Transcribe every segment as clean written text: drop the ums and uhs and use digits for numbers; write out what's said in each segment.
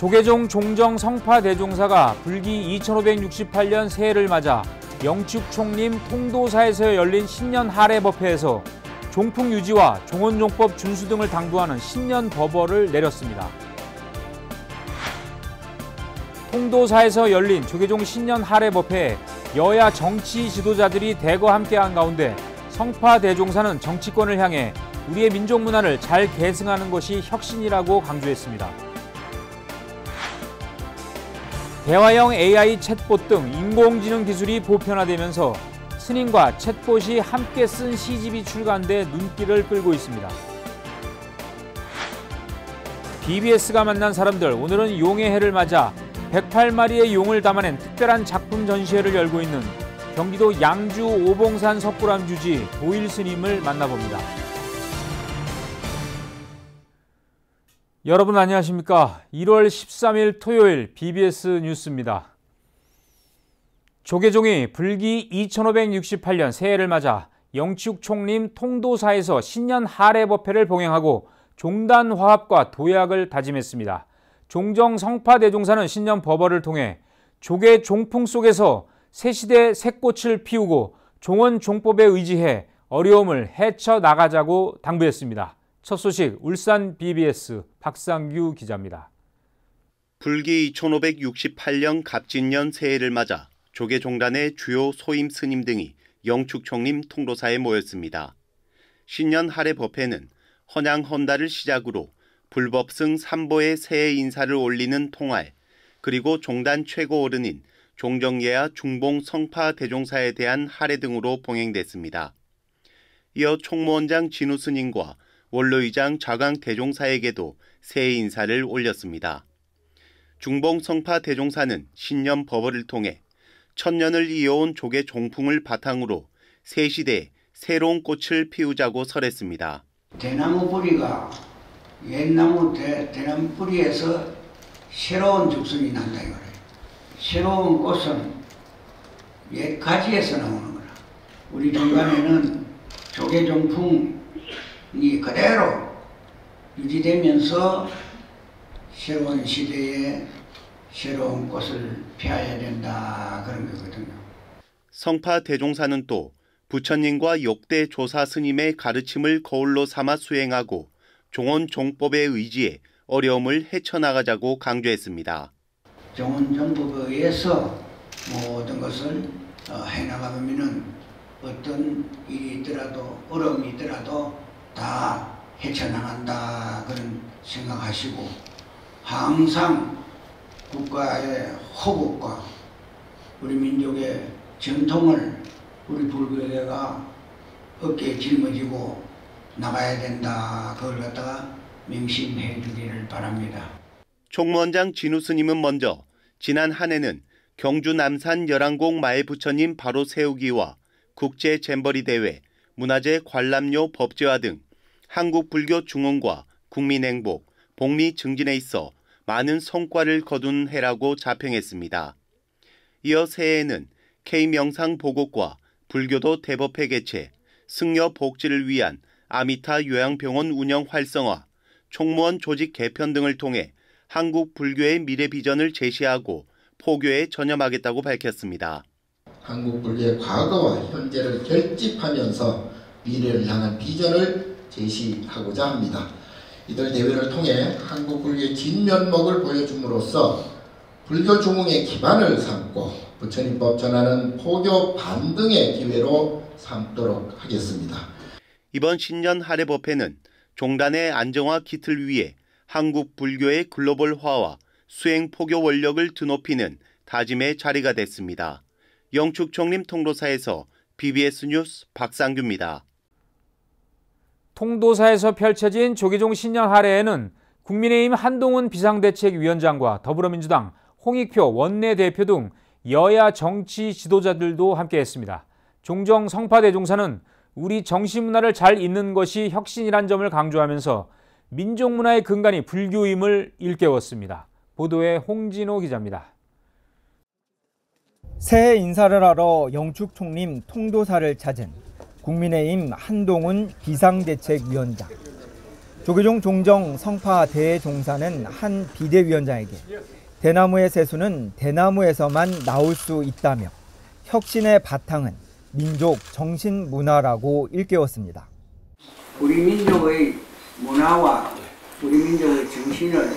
조계종 종정 성파대종사가 불기 2568년 새해를 맞아 영축총림 통도사에서 열린 신년 하례법회에서 종풍 유지와 종원종법 준수 등을 당부하는 신년 법어를 내렸습니다. 통도사에서 열린 조계종 신년 하례법회에 여야 정치 지도자들이 대거 함께한 가운데 성파대종사는 정치권을 향해 우리의 민족 문화를 잘 계승하는 것이 혁신이라고 강조했습니다. 대화형 AI 챗봇 등 인공지능 기술이 보편화되면서 스님과 챗봇이 함께 쓴 시집이 출간돼 눈길을 끌고 있습니다. BBS가 만난 사람들, 오늘은 용의 해를 맞아 108마리의 용을 담아낸 특별한 작품 전시회를 열고 있는 경기도 양주 오봉산 석굴암 주지 도일 스님을 만나봅니다. 여러분 안녕하십니까? 1월 13일 토요일 BBS 뉴스입니다. 조계종이 불기 2568년 새해를 맞아 영축총림 통도사에서 신년 하례법회를 봉행하고 종단 화합과 도약을 다짐했습니다. 종정 성파대종사는 신년 법어를 통해 조계 종풍 속에서 새시대 새꽃을 피우고 종원 종법에 의지해 어려움을 헤쳐나가자고 당부했습니다. 첫 소식 울산 BBS 박상규 기자입니다. 불기 2568년 갑진년 새해를 맞아 조계종단의 주요 소임 스님 등이 영축총림 통도사에 모였습니다. 신년 하례법회는 헌양 헌달을 시작으로 불법승 3보의 새해 인사를 올리는 통할, 그리고 종단 최고 어른인 종정예하 중봉 성파 대종사에 대한 하례 등으로 봉행됐습니다. 이어 총무원장 진우 스님과 원로의장 좌강 대종사에게도 새해 인사를 올렸습니다. 중봉 성파 대종사는 신년 법어를 통해 천년을 이어온 조계 종풍을 바탕으로 새 시대에 새로운 꽃을 피우자고 설했습니다. 대나무 뿌리가 옛나무 대나무 뿌리에서 새로운 죽순이 난다 이거래. 새로운 꽃은 옛 가지에서 나오는 거라. 우리 종단에는 조계 종풍이 그대로 유지되면서 새로운 시대에 새로운 꽃을 피워야 된다 그런 거거든요. 성파 대종사는 또 부처님과 역대 조사 스님의 가르침을 거울로 삼아 수행하고 종원 종법에 의지해 어려움을 헤쳐나가자고 강조했습니다. 종원 종법에 의해서 모든 것을 해나가면 어떤 일이 있더라도 어려움이 있더라도 다 헤쳐나간다 그런 생각하시고 항상 국가의 호국과 우리 민족의 전통을 우리 불교계가 어깨에 짊어지고 나가야 된다. 그걸 갖다가 명심해 주기를 바랍니다. 총무원장 진우 스님은 먼저 지난 한 해는 경주 남산 열왕공 마의 부처님 바로 세우기와 국제 잼버리 대회, 문화재 관람료 법제화 등 한국 불교 중흥과 국민 행복, 복리 증진에 있어 많은 성과를 거둔 해라고 자평했습니다. 이어 새해에는 K명상 보곡과 불교도 대법회 개최, 승려 복지를 위한 아미타 요양병원 운영 활성화, 총무원 조직 개편 등을 통해 한국 불교의 미래 비전을 제시하고 포교에 전념하겠다고 밝혔습니다. 한국 불교의 과거와 현재를 결집하면서 미래를 향한 비전을 제시하고자 합니다. 이들 대회를 통해 한국 불교의 진면목을 보여줌으로써 불교 중흥의 기반을 삼고 부처님법 전하는 포교 반등의 기회로 삼도록 하겠습니다. 이번 신년 하례법회는 종단의 안정화 기틀 위에 한국 불교의 글로벌화와 수행 포교 원력을 드높이는 다짐의 자리가 됐습니다. 영축총림 통도사에서 BBS 뉴스 박상규입니다. 통도사에서 펼쳐진 조계종 신년 하례에는 국민의힘 한동훈 비상대책위원장과 더불어민주당 홍익표 원내대표 등 여야 정치 지도자들도 함께했습니다. 종정 성파대종사는 우리 정신문화를 잘 잇는 것이 혁신이란 점을 강조하면서 민족문화의 근간이 불교임을 일깨웠습니다. 보도에 홍진호 기자입니다. 새해 인사를 하러 영축총림 통도사를 찾은 국민의힘 한동훈 비상대책위원장. 조계종 종정 성파 대종사는 한 비대위원장에게 대나무의 세수는 대나무에서만 나올 수 있다며 혁신의 바탕은 민족 정신 문화라고 일깨웠습니다. 우리 민족의 문화와 우리 민족의 정신을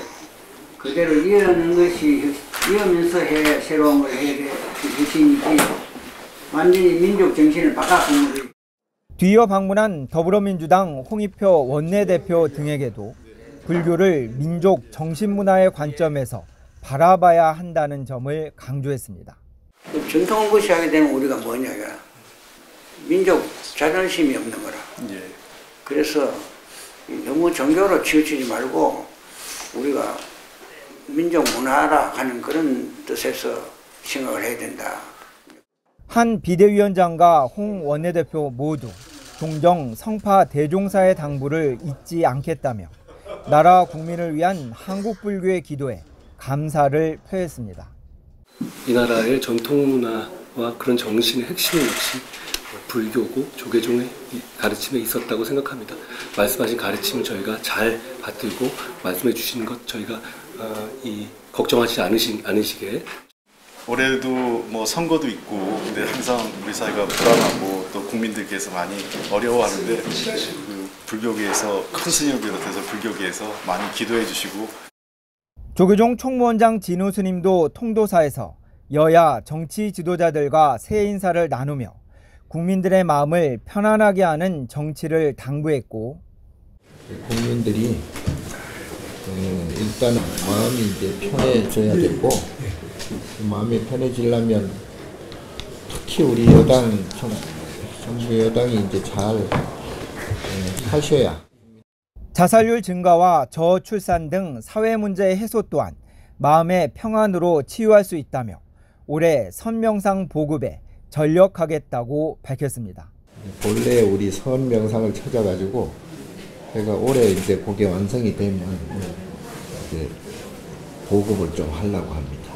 그대로 이어가는 것이 이어면서 새로운 걸 해야 될 혁신이지 완전히 민족 정신을 바꿔보는 거예요. 뒤이어 방문한 더불어민주당 홍익표 원내대표 등에게도 불교를 민족 정신문화의 관점에서 바라봐야 한다는 점을 강조했습니다. 전통을 무시하게 되면 우리가 뭐냐가 민족 자존심이 없는 거라. 그래서 너무 종교로 치우치지 말고 우리가 민족 문화라 하는 그런 뜻에서 생각을 해야 된다. 한 비대위원장과 홍 원내대표 모두 종정 성파 대종사의 당부를 잊지 않겠다며 나라 국민을 위한 한국 불교의 기도에 감사를 표했습니다. 이 나라의 전통 문화와 그런 정신의 핵심은 역시 불교고 조계종의 가르침에 있었다고 생각합니다. 말씀하신 가르침을 저희가 잘 받들고 말씀해 주시는 것 저희가 걱정하지 않으시게. 올해도 뭐 선거도 있고 근데 항상 우리 사회가 불안하고 또 국민들께서 많이 어려워하는데 그 불교계에서 큰 스님을 비롯해서 불교계에서 많이 기도해 주시고 조계종 총무원장 진우 스님도 통도사에서 여야 정치 지도자들과 새해 인사를 나누며 국민들의 마음을 편안하게 하는 정치를 당부했고 국민들이 일단 마음이 이제 편해져야 되고 마음이 편해지려면 특히 우리 여당 정부 여당이 이제 잘 하셔야. 자살률 증가와 저출산 등 사회 문제의 해소 또한 마음의 평안으로 치유할 수 있다며 올해 선명상 보급에 전력하겠다고 밝혔습니다. 본래 우리 선명상을 찾아가지고 제가 올해 이제 그게 완성이 되면 이제 보급을 좀 하려고 합니다.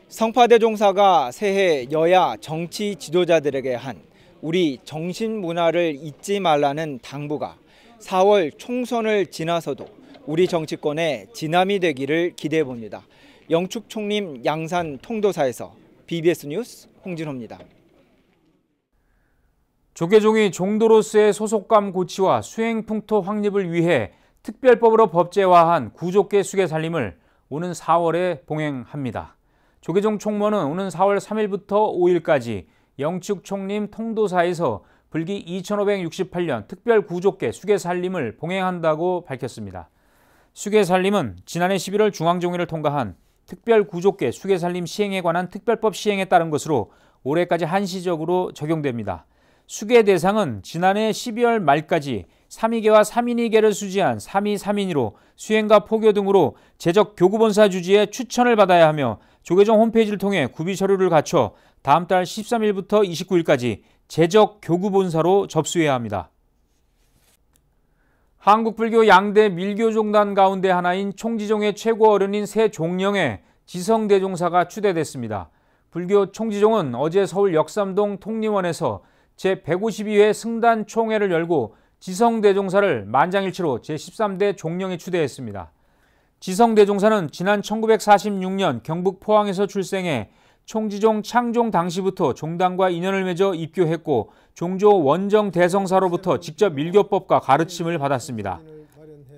성파대종사가 새해 여야 정치 지도자들에게 한 우리 정신 문화를 잊지 말라는 당부가 4월 총선을 지나서도 우리 정치권의 지남이 되기를 기대해 봅니다. 영축 총림 양산 통도사에서 BBS 뉴스 홍진호입니다. 조계종이 종도로서의 소속감 고취와 수행풍토 확립을 위해 특별법으로 법제화한 구족계 수계살림을 오는 4월에 봉행합니다. 조계종 총무는 오는 4월 3일부터 5일까지 영축 총림 통도사에서 불기 2568년 특별 구족계 수계살림을 봉행한다고 밝혔습니다. 수계살림은 지난해 11월 중앙정회를 통과한 특별 구족계 수계살림 시행에 관한 특별법 시행에 따른 것으로 올해까지 한시적으로 적용됩니다. 수계 대상은 지난해 12월 말까지 3위계와 3인위계를 수지한 3위 3인위로 수행과 포교 등으로 재적 교구본사 주지의 추천을 받아야 하며 조계종 홈페이지를 통해 구비 서류를 갖춰 다음 달 13일부터 29일까지 재적 교구본사로 접수해야 합니다. 한국불교 양대 밀교종단 가운데 하나인 총지종의 최고 어른인 새 종령에 지성대종사가 추대됐습니다. 불교 총지종은 어제 서울 역삼동 통리원에서 제152회 승단 총회를 열고 지성대종사를 만장일치로 제13대 종령에 추대했습니다. 지성대종사는 지난 1946년 경북 포항에서 출생해 총지종 창종 당시부터 종단과 인연을 맺어 입교했고 종조 원정 대성사로부터 직접 밀교법과 가르침을 받았습니다.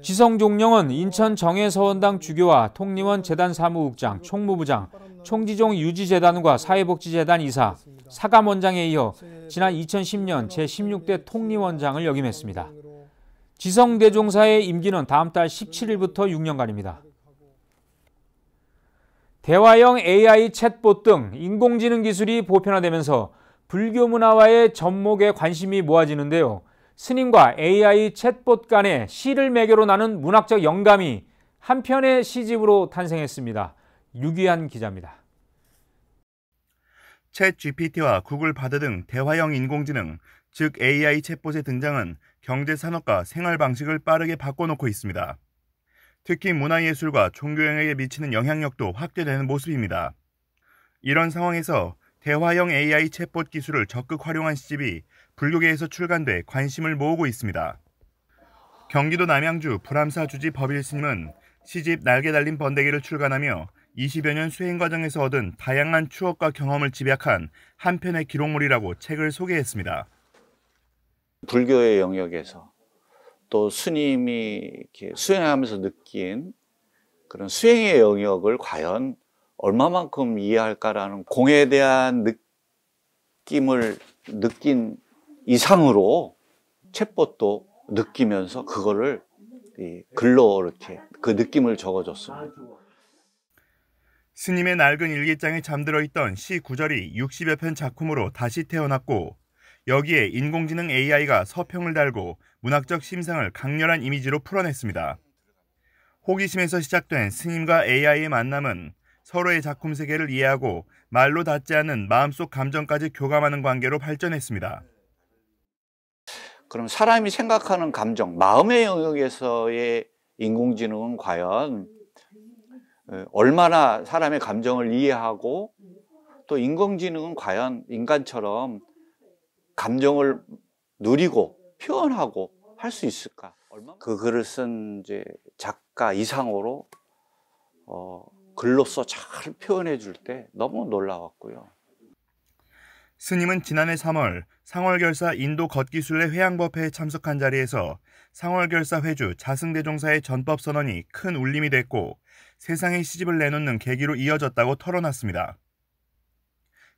지성종령은 인천 정해서원당 주교와 통리원 재단 사무국장, 총무부장, 총지종 유지재단과 사회복지재단 이사, 사감원장에 이어 지난 2010년 제16대 통리원장을 역임했습니다. 지성대종사의 임기는 다음 달 17일부터 6년간입니다. 대화형 AI 챗봇 등 인공지능 기술이 보편화되면서 불교 문화와의 접목에 관심이 모아지는데요. 스님과 AI 챗봇 간의 시를 매개로 나눈 문학적 영감이 한 편의 시집으로 탄생했습니다. 유기한 기자입니다. 챗 GPT와 구글 바드 등 대화형 인공지능, 즉 AI 챗봇의 등장은 경제 산업과 생활 방식을 빠르게 바꿔놓고 있습니다. 특히 문화예술과 종교행위에 미치는 영향력도 확대되는 모습입니다. 이런 상황에서 대화형 AI 챗봇 기술을 적극 활용한 시집이 불교계에서 출간돼 관심을 모으고 있습니다. 경기도 남양주 불암사 주지 법일 스님은 시집 날개 달린 번데기를 출간하며 20여 년 수행 과정에서 얻은 다양한 추억과 경험을 집약한 한 편의 기록물이라고 책을 소개했습니다. 불교의 영역에서 또 스님이 이렇게 수행하면서 느낀 그런 수행의 영역을 과연 얼마만큼 이해할까라는 공에 대한 느낌을 느낀 이상으로 챗봇도 느끼면서 그거를 글로 이렇게 그 느낌을 적어줬습니다. 스님의 낡은 일기장에 잠들어 있던 시 구절이 60여 편 작품으로 다시 태어났고 여기에 인공지능 AI가 서평을 달고 문학적 심상을 강렬한 이미지로 풀어냈습니다. 호기심에서 시작된 스님과 AI의 만남은 서로의 작품 세계를 이해하고 말로 닿지 않는 마음속 감정까지 교감하는 관계로 발전했습니다. 그럼 사람이 생각하는 감정, 마음의 영역에서의 인공지능은 과연 얼마나 사람의 감정을 이해하고 또 인공지능은 과연 인간처럼 감정을 누리고 표현하고 할 수 있을까? 그 글을 쓴 이제 작가 이상으로 글로써 잘 표현해 줄 때 너무 놀라웠고요. 스님은 지난해 3월 상월결사 인도 걷기순례 회양법회에 참석한 자리에서 상월결사 회주 자승대종사의 전법선언이 큰 울림이 됐고 세상에 시집을 내놓는 계기로 이어졌다고 털어놨습니다.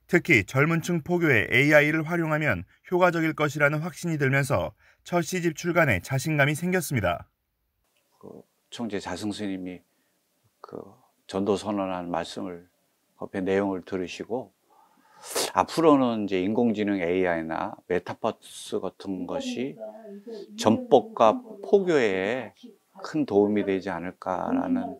특히 젊은 층 포교에 AI를 활용하면 효과적일 것이라는 확신이 들면서 첫 시집 출간에 자신감이 생겼습니다. 총재 자승스님이 전도선언한 말씀을 법회 내용을 들으시고 앞으로는 이제 인공지능 AI나 메타버스 같은 것이 전법과 포교에 큰 도움이 되지 않을까라는.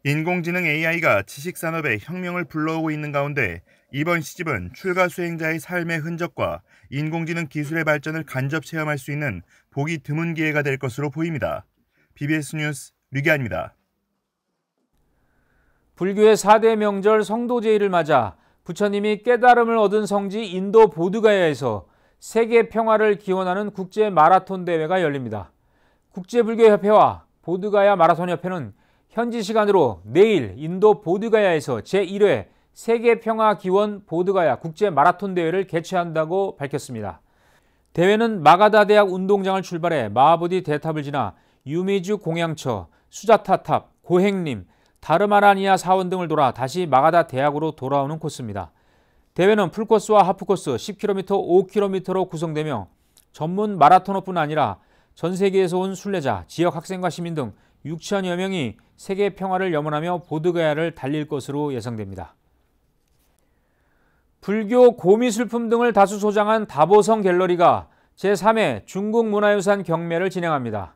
인공지능 AI가 지식산업에 혁명을 불러오고 있는 가운데 이번 시집은 출가 수행자의 삶의 흔적과 인공지능 기술의 발전을 간접 체험할 수 있는 보기 드문 기회가 될 것으로 보입니다. BBS 뉴스 류기아입니다. 불교의 4대 명절 성도제의를 맞아 부처님이 깨달음을 얻은 성지 인도 보드가야에서 세계 평화를 기원하는 국제 마라톤 대회가 열립니다. 국제불교협회와 보드가야 마라톤협회는 현지 시간으로 내일 인도 보드가야에서 제1회 세계평화 기원 보드가야 국제 마라톤 대회를 개최한다고 밝혔습니다. 대회는 마가다 대학 운동장을 출발해 마하보디 대탑을 지나 유미주 공양처, 수자타탑, 고행림, 다르마라니아 사원 등을 돌아 다시 마가다 대학으로 돌아오는 코스입니다. 대회는 풀코스와 하프코스 10km, 5km로 구성되며 전문 마라토너뿐 아니라 전 세계에서 온 순례자, 지역 학생과 시민 등 6천여 명이 세계 평화를 염원하며 보드가야를 달릴 것으로 예상됩니다. 불교 고미술품 등을 다수 소장한 다보성 갤러리가 제3회 중국 문화유산 경매를 진행합니다.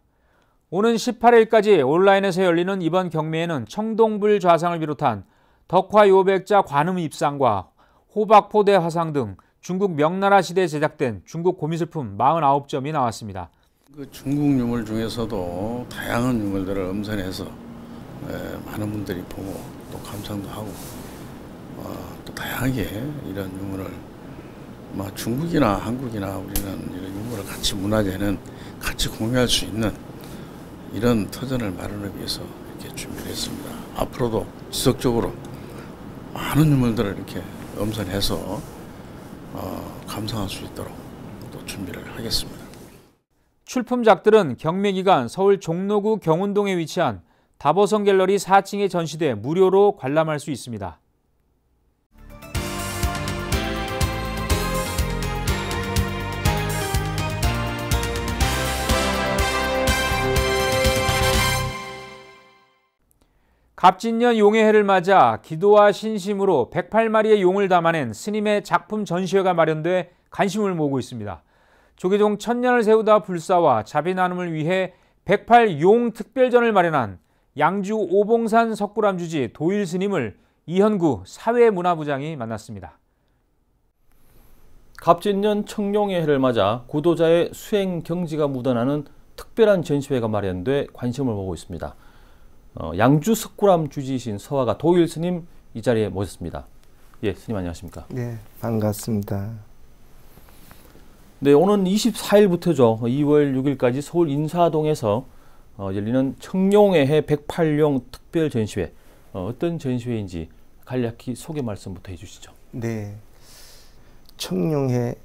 오는 18일까지 온라인에서 열리는 이번 경매에는 청동불 좌상을 비롯한 덕화요백자 관음 입상과 호박포대 화상 등 중국 명나라 시대에 제작된 중국 고미술품 49점이 나왔습니다. 그 중국 유물 중에서도 다양한 유물들을 엄선해서 많은 분들이 보고 또 감상도 하고 또 다양하게 이런 유물을 중국이나 한국이나 우리는 이런 유물을 같이 문화재는 같이 공유할 수 있는 이런 터전을 마련하기 위해서 이렇게 준비를 했습니다. 앞으로도 지속적으로 많은 유물들을 이렇게 엄선해서 감상할 수 있도록 또 준비를 하겠습니다. 출품작들은 경매 기간 서울 종로구 경운동에 위치한 다보성 갤러리 4층에 전시돼 무료로 관람할 수 있습니다. 갑진년 용의 해를 맞아 기도와 신심으로 108마리의 용을 담아낸 스님의 작품 전시회가 마련돼 관심을 모으고 있습니다. 조계종 천년을 세우다 불사와 자비 나눔을 위해 108용 특별전을 마련한 양주 오봉산 석굴암주지 도일 스님을 이현구 사회문화부장이 만났습니다. 갑진년 청룡의 해를 맞아 구도자의 수행 경지가 묻어나는 특별한 전시회가 마련돼 관심을 모으고 있습니다. 양주 석굴암 주지이신 서화가 도일 스님 이 자리에 모셨습니다. 예, 스님 안녕하십니까? 네, 반갑습니다. 네, 오는 24일부터죠. 2월 6일까지 서울 인사동에서 열리는 청룡회해 108용 특별 전시회. 어떤 전시회인지 간략히 소개 말씀부터 해주시죠. 네, 청룡회를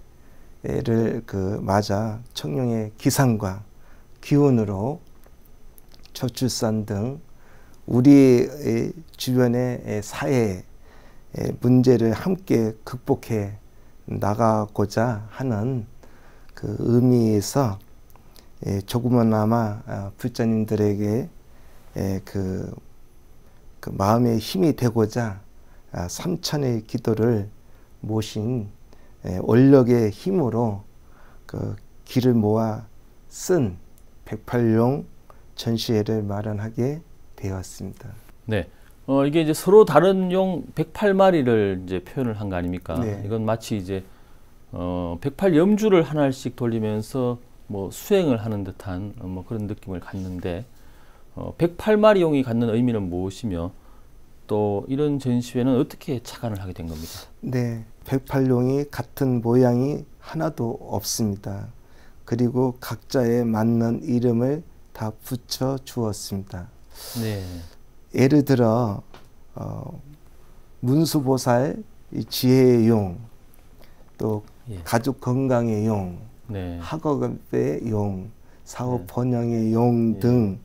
맞아 청룡의 기상과 기온으로 저출산 등 우리 주변의 사회 문제를 함께 극복해 나가고자 하는 그 의미에서 조금은아마 불자님들에게 그 마음의 힘이 되고자 3천의 기도를 모신 원력의 힘으로 그 기를 모아 쓴 108용 전시회를 마련하게 되었습니다. 네, 이게 이제 서로 다른 용 108마리를 이제 표현을 한 거 아닙니까? 네. 이건 마치 이제 108염주를 하나씩 돌리면서 뭐 수행을 하는 듯한 뭐 그런 느낌을 갖는데 108마리 용이 갖는 의미는 무엇이며 또 이런 전시회는 어떻게 착안을 하게 된 겁니까? 네, 108용이 같은 모양이 하나도 없습니다. 그리고 각자에 맞는 이름을 다 붙여 주었습니다. 네. 예를 들어 문수보살 지혜의 용, 또 가족 건강의 용, 네. 학업의 용, 사업 번영의 용 등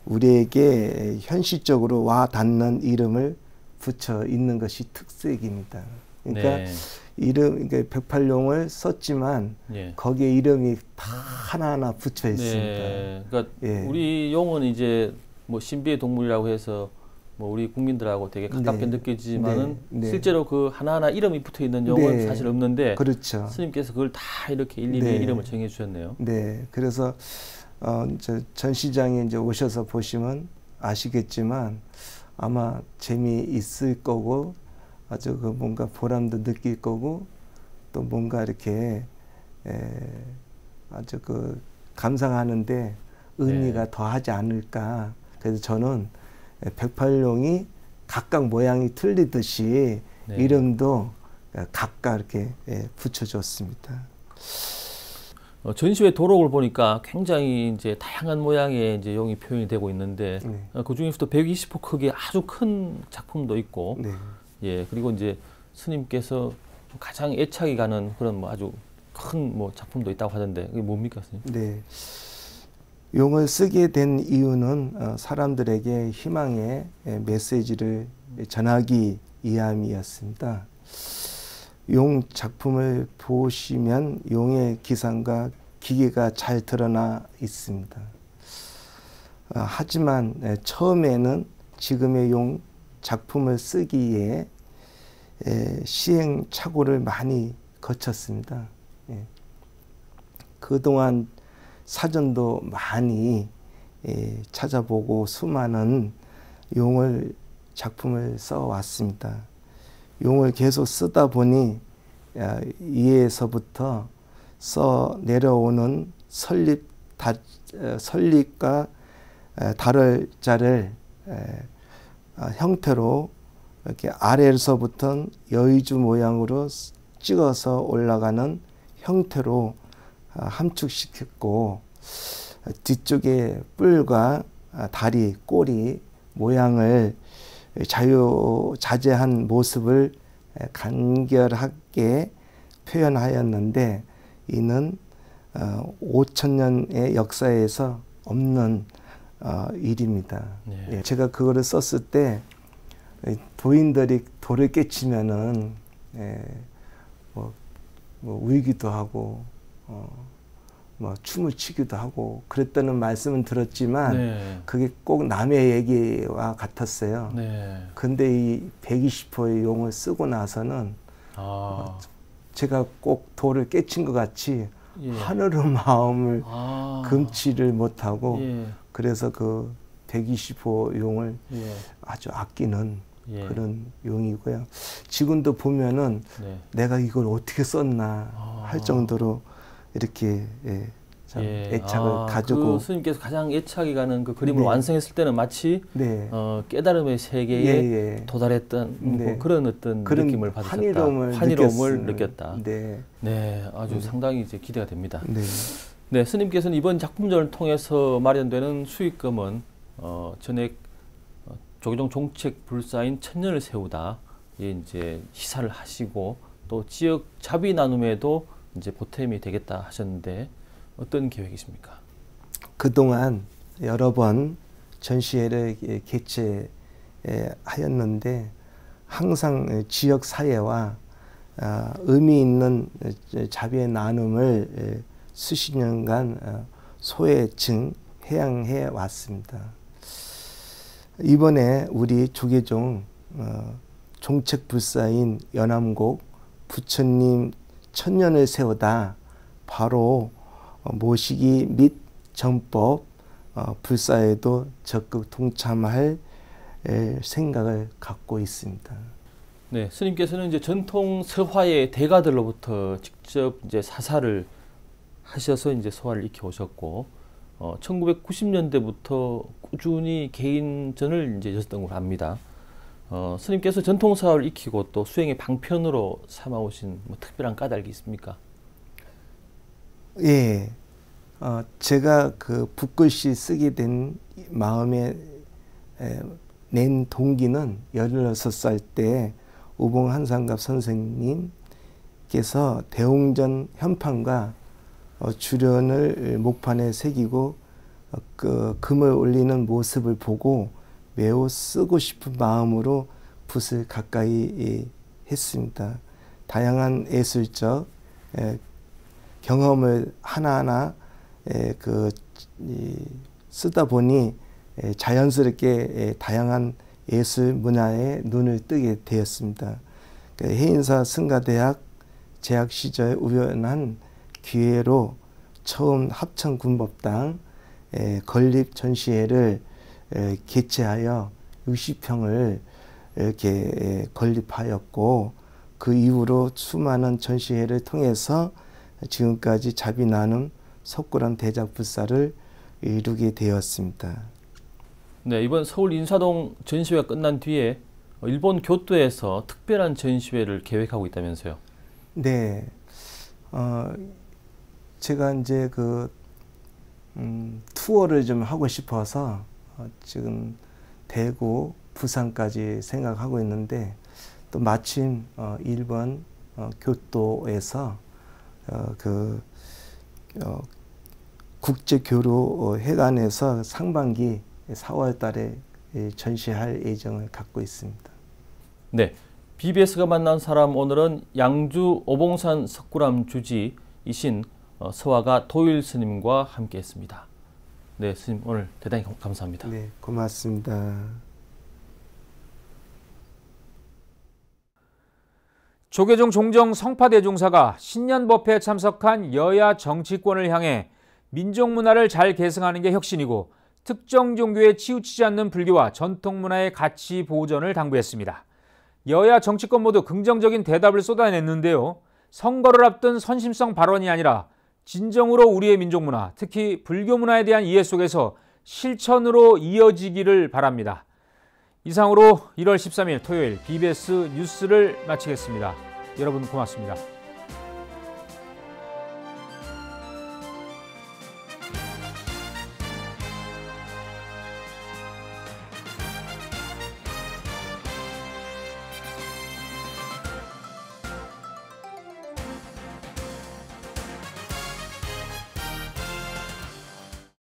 우리에게 현실적으로 와 닿는 이름을 붙여 있는 것이 특색입니다. 그러니까 네. 이름, 그러니까 108용을 썼지만 거기에 이름이 다 하나하나 붙여 있습니다. 네. 그러니까 우리 용은 이제 뭐 신비의 동물이라고 해서 뭐 우리 국민들하고 되게 가깝게 느껴지지만은 실제로 그 하나하나 이름이 붙어 있는 용은 사실 없는데, 그렇죠. 스님께서 그걸 다 이렇게 일일이 이름을 정해 주셨네요. 네, 그래서 전시장에 이제 오셔서 보시면 아시겠지만 아마 재미있을 거고 아주 그 뭔가 보람도 느낄 거고 또 뭔가 이렇게 아주 그 감상하는데 의미가 더하지 않을까. 그래서 저는 108용이 각각 모양이 틀리듯이 이름도 각각 이렇게 붙여줬습니다. 전시회 도록을 보니까 굉장히 이제 다양한 모양의 이제 용이 표현이 되고 있는데 그 중에서도 120호 크기의 아주 큰 작품도 있고, 그리고 이제 스님께서 가장 애착이 가는 그런 뭐 아주 큰 뭐 작품도 있다고 하던데 그게 뭡니까, 스님? 네. 용을 쓰게 된 이유는 사람들에게 희망의 메시지를 전하기 위함이었습니다. 용 작품을 보시면 용의 기상과 기계가 잘 드러나 있습니다. 하지만 처음에는 지금의 용 작품을 쓰기에 시행착오를 많이 거쳤습니다. 그동안 사전도 많이 찾아보고 수많은 용을 작품을 써왔습니다. 용을 계속 쓰다 보니 이에서부터 써 내려오는 설립과 다를 자를 형태로 이렇게 아래에서부터 여의주 모양으로 찍어서 올라가는 형태로 함축시켰고, 뒤쪽에 뿔과 다리, 꼬리 모양을 자유자재한 모습을 간결하게 표현하였는데, 이는 5,000년의 역사에서 없는 일입니다. 제가 그거를 썼을 때 도인들이 돌을 깨치면은 뭐 울기도 하고 뭐 춤을 추기도 하고 그랬다는 말씀은 들었지만 그게 꼭 남의 얘기와 같았어요. 근데 이 120호의 용을 쓰고 나서는 제가 꼭 돌을 깨친 것 같이 하늘의 마음을 금치를 못하고 그래서 그 120호 용을 아주 아끼는 그런 용이고요. 지금도 보면은 내가 이걸 어떻게 썼나 할 정도로 이렇게 참 애착을 가지고. 그 스님께서 가장 애착이 가는 그 그림을 네. 완성했을 때는 마치 네. 깨달음의 세계에 예. 도달했던 네. 뭐 그런 어떤 느낌을 받으셨다. 환희로움을 느꼈다. 네. 네, 아주 상당히 이제 기대가 됩니다. 네. 네, 스님께서는 이번 작품전을 통해서 마련되는 수익금은 전액 조계종 종책 불사인 천년을 세우다 이제 시사를 하시고 또 지역 자비 나눔에도 이제 보탬이 되겠다 하셨는데 어떤 계획이십니까? 그동안 여러 번 전시회를 개최하였는데 항상 지역 사회와 의미 있는 자비의 나눔을 수십 년간 소외증 해양해 왔습니다. 이번에 우리 조계종 종책불사인 연암곡 부처님 천년을 세우다 바로 모시기 및 전법 불사에도 적극 동참할 생각을 갖고 있습니다. 네, 스님께서는 이제 전통 서화의 대가들로부터 직접 이제 사사를 하셔서 이제 서화를 익혀 오셨고, 1990년대부터 꾸준히 개인전을 이제 여셨던 걸로 압니다. 스님께서 전통 서화를 익히고 또 수행의 방편으로 삼아오신 뭐 특별한 까닭이 있습니까? 예, 제가 그 붓글씨 쓰게 된 마음에 낸 동기는 16살 때 우봉 한상갑 선생님께서 대웅전 현판과 주련을 목판에 새기고 그 금을 올리는 모습을 보고 매우 쓰고 싶은 마음으로 붓을 가까이 했습니다. 다양한 예술적 경험을 하나하나 쓰다 보니 자연스럽게 다양한 예술 문화에 눈을 뜨게 되었습니다. 해인사 승가대학 재학 시절 우연한 기회로 처음 합천군법당 건립 전시회를 개최하여 60평을 이렇게 건립하였고, 그 이후로 수많은 전시회를 통해서 지금까지 자비 나눔 석굴암 대작불사를 이루게 되었습니다. 네, 이번 서울 인사동 전시회가 끝난 뒤에 일본 교토에서 특별한 전시회를 계획하고 있다면서요? 네, 제가 이제 투어를 좀 하고 싶어서 지금 대구, 부산까지 생각하고 있는데, 또 마침 일본 교토에서 국제교류회관에서 상반기 4월 달에 전시할 예정을 갖고 있습니다. 네, BBS가 만난 사람, 오늘은 양주 오봉산 석굴암 주지이신 서화가 도일 스님과 함께 했습니다. 네, 스님 오늘 대단히 감사합니다. 네, 고맙습니다. 조계종 종정 성파대종사가 신년법회에 참석한 여야 정치권을 향해 민족문화를 잘 계승하는 게 혁신이고 특정 종교에 치우치지 않는 불교와 전통문화의 가치 보존을 당부했습니다. 여야 정치권 모두 긍정적인 대답을 쏟아냈는데요. 선거를 앞둔 선심성 발언이 아니라 진정으로 우리의 민족문화, 특히 불교문화에 대한 이해 속에서 실천으로 이어지기를 바랍니다. 이상으로 1월 13일 토요일 BBS 뉴스를 마치겠습니다. 여러분 고맙습니다.